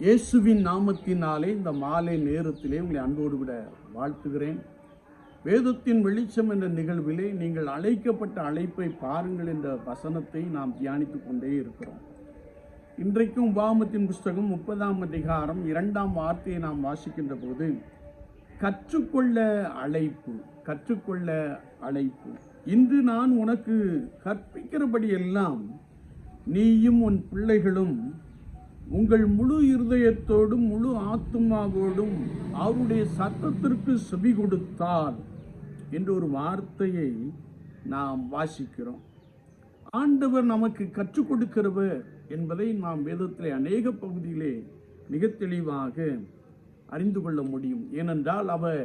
இயேசுவின் நாமத்தினாலே இந்த மாலை நேரத்திலே உங்களை அன்போடு விட வாழ்த்துகிறேன். வேதத்தின் வெளிச்சம் என்ற நிகழ்விலே நீங்கள் அழைக்கப்பட்ட அழைப்பை பாருங்கள் என்ற வசனத்தை நாம் தியானித்துக் கொண்டே இருக்கிறோம். இன்றைக்கும் உபாகமத்தின் புஸ்தகம் 30ஆம் அதிகாரம் 2ஆம் வார்த்தையை நாம் வாசிக்கின்ற போது கற்றுக்கொள்ள அழைப்பு. இன்று நான் உனக்கு கற்பிக்கிறபடி எல்லாம் நீயும் உன் பிள்ளைகளும் உங்கள் முழு இருதயத்தோடும் முழு ஆத்துமாவோடும் அவருடைய சத்தத்திற்கு செவி கொடுத்தால் என்ற ஒரு வார்த்தையை நாம் வாசிக்கிறோம். ஆண்டவர் நமக்கு கற்றுக் கொடுக்கிறவர் என்பதை நாம் வேதத்திலே அநேக பகுதியிலே மிக தெளிவாக அறிந்து கொள்ள முடியும். ஏனென்றால் அவர்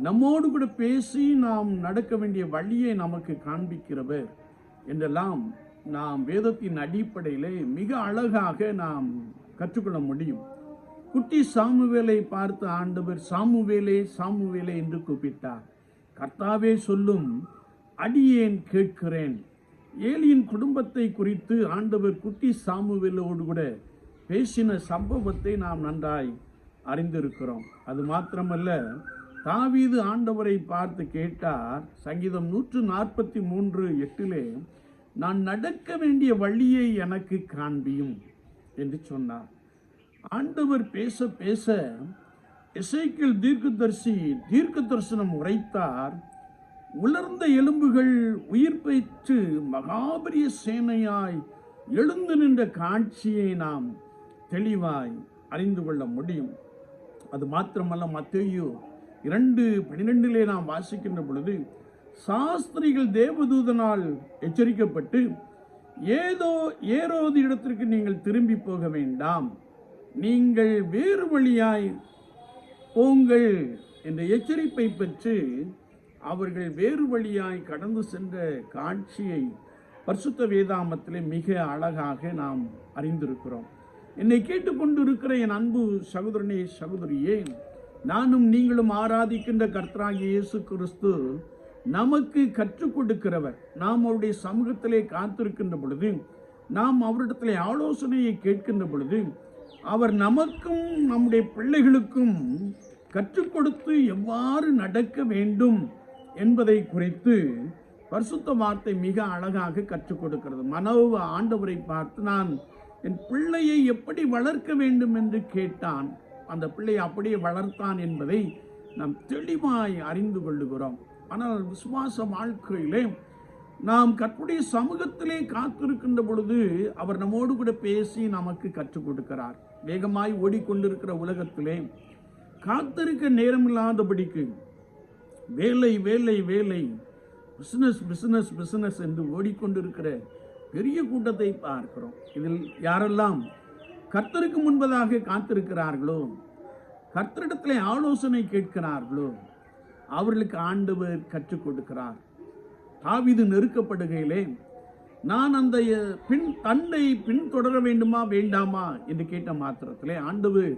நம்மோடு கூட பேசி நாம் நடக்க வேண்டிய வழியை நமக்கு காண்பிக்கிறவர் என்றெல்லாம் நாம் வேதத்தின் அடிப்படையிலே மிக அழகாக நாம் கற்றுக்கொள்ள முடியும். குட்டி சாமுவேலை பார்த்து ஆண்டவர் சாமுவேலே சாமுவேலே என்று கூப்பிட்டார். கர்த்தாவே சொல்லும், அடியேன் கேட்கிறேன். ஏலியின் குடும்பத்தை குறித்து ஆண்டவர் குட்டி சாமுவேலோடு கூட பேசின சம்பவத்தை நாம் நன்றாய் அறிந்திருக்கிறோம். அது மாத்திரமல்ல, தாவீது ஆண்டவரை பார்த்து கேட்டார். சங்கீதம் 143:8 நான் நடக்க வேண்டிய வழியை எனக்கு காண்பியும் என்று சொன்னார். ஆண்டவர் பேச பேச எசேக்கியேல் தீர்க்க தரிசனம் உரைத்தார். உலர்ந்த எலும்புகள் உயிர் பெற்று மகாபரிய சேனையாய் எழுந்து நின்ற காட்சியை நாம் தெளிவாய் அறிந்து கொள்ள முடியும். அது மாத்திரமல்ல, மத்தேயு 2:12 நாம் வாசிக்கின்ற பொழுது சாஸ்திரிகள் தேவதூதனால் எச்சரிக்கப்பட்டு ஏரோது இடத்திற்கு நீங்கள் திரும்பி போக வேண்டாம், நீங்கள் வேறு வழியாய் போங்கள் என்ற எச்சரிப்பை பெற்று அவர்கள் வேறு வழியாய் கடந்து சென்ற காட்சியை பரிசுத்த வேதாகமத்திலே மிக அழகாக நாம் அறிந்திருக்கிறோம். என்னை கேட்டுக்கொண்டிருக்கிற என் அன்பு சகோதரனே சகோதரியே, நானும் நீங்களும் ஆராதிக்கின்ற கர்த்தராகிய இயேசு கிறிஸ்து நமக்கு கற்றுக் கொடுக்கிறவர். நாம் அவருடைய சமூகத்திலே காத்திருக்கின்ற பொழுது, நாம் அவரிடத்திலே ஆலோசனையை கேட்கின்ற பொழுது, அவர் நமக்கும் நம்முடைய பிள்ளைகளுக்கும் கற்றுக் கொடுத்து எவ்வாறு நடக்க வேண்டும் என்பதை குறித்து பரிசுத்த வார்த்தை மிக அழகாக கற்றுக் கொடுக்கிறது. மனோவா ஆண்டவரை பார்த்து, நான் என் பிள்ளையை எப்படி வளர்க்க வேண்டும் என்று கேட்டான். அந்த பிள்ளையை அப்படியே வளர்த்தான் என்பதை நாம் தெளிவாய் அறிந்து கொள்ளுகிறோம். ஆனால் விசுவாச வாழ்க்கையிலே நாம் கர்த்தருடைய சமூகத்திலே காத்திருக்கின்ற பொழுது அவர் நம்மோடு கூட பேசி நமக்கு கற்றுக் கொடுக்கிறார். வேகமாய் ஓடிக்கொண்டிருக்கிற உலகத்திலே காத்திருக்க நேரமில்லாதபடிக்கு வேலை வேலை வேலை, பிசினஸ் பிசினஸ் பிசினஸ் என்று ஓடிக்கொண்டிருக்கிற பெரிய கூட்டத்தை பார்க்கிறோம். இதில் யாரெல்லாம் கர்த்தருக்கு முன்பதாக காத்திருக்கிறார்களோ, கர்த்தரிடத்திலே ஆலோசனை கேட்கிறார்களோ, அவர்களுக்கு ஆண்டவர் கற்றுக் கொடுக்கிறார். தாவீது நெருக்கப்படுகையிலே நான் அந்த தண்டை பின்தொடர வேண்டுமா வேண்டாமா என்று கேட்ட மாத்திரத்திலே ஆண்டவர்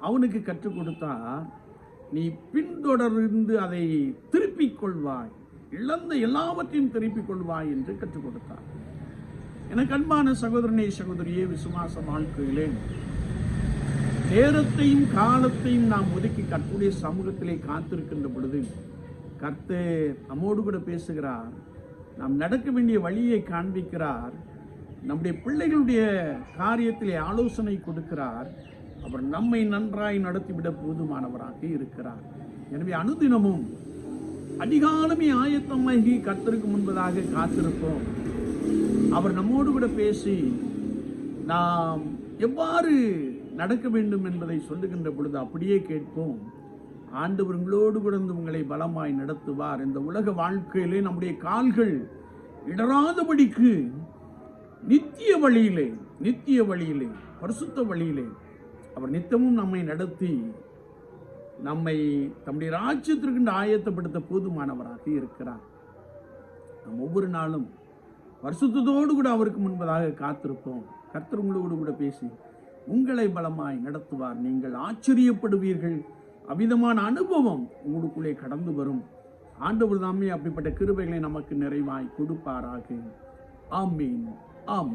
அவனுக்கு கற்றுக் கொடுத்தார். நீ பின்தொடர்ந்து அதை திருப்பிக் கொள்வாய், இழந்த எல்லாவற்றையும் திருப்பிக் கொள்வாய் என்று கற்றுக் கொடுத்தார். எனக்கு அன்பான சகோதரனே சகோதரியே, விசுவாச வாழ்க்கையிலே நேரத்தையும் காலத்தையும் நாம் ஒதுக்கி கர்த்தருடைய சமூகத்திலே காத்திருக்கின்ற பொழுது கர்த்தர் நம்மோடு கூட பேசுகிறார். நாம் நடக்க வேண்டிய வழியை காண்பிக்கிறார். நம்முடைய பிள்ளைகளுடைய காரியத்திலே ஆலோசனை கொடுக்கிறார். அவர் நம்மை நன்றாய் நடத்திவிட போதுமானவராக இருக்கிறார். எனவே அனுதினமும் அதிகாலமே ஆயத்தமாகி கர்த்தருக்கு முன்பதாக காத்திருப்போம். அவர் நம்மோடு கூட பேசி நாம் எவ்வாறு நடக்க வேண்டும் என்பதை சொல்லுகின்ற பொழுது அப்படியே கேட்போம். ஆண்டவர் உங்களோடு கூட உங்களை பலமாய் நடத்துவார். இந்த உலக வாழ்க்கையிலே நம்முடைய கால்கள் இடராதபடிக்கு நித்திய வழியிலே பரிசுத்த வழியிலே அவர் நித்தமும் நம்மை நடத்தி நம்மை தம்முடைய ராஜ்யத்திற்கு ஆயத்தப்படுத்த போதுமானவராக இருக்கிறார். நாம் ஒவ்வொரு நாளும் பரிசுத்தத்தோடு கூட அவருக்கு முன்பதாக காத்திருப்போம். கர்த்தர் உங்களோடு கூட பேசி உங்களை பலமாய் நடத்துவார். நீங்கள் ஆச்சரியப்படுவீர்கள். அவ்விதமான அனுபவம் உங்களுக்குள்ளே கடந்து வரும். ஆண்டவர் தாமே அப்படிப்பட்ட கிருபைகளை நமக்கு நிறைவாய் கொடுப்பாராக. ஆமீன். ஆம்.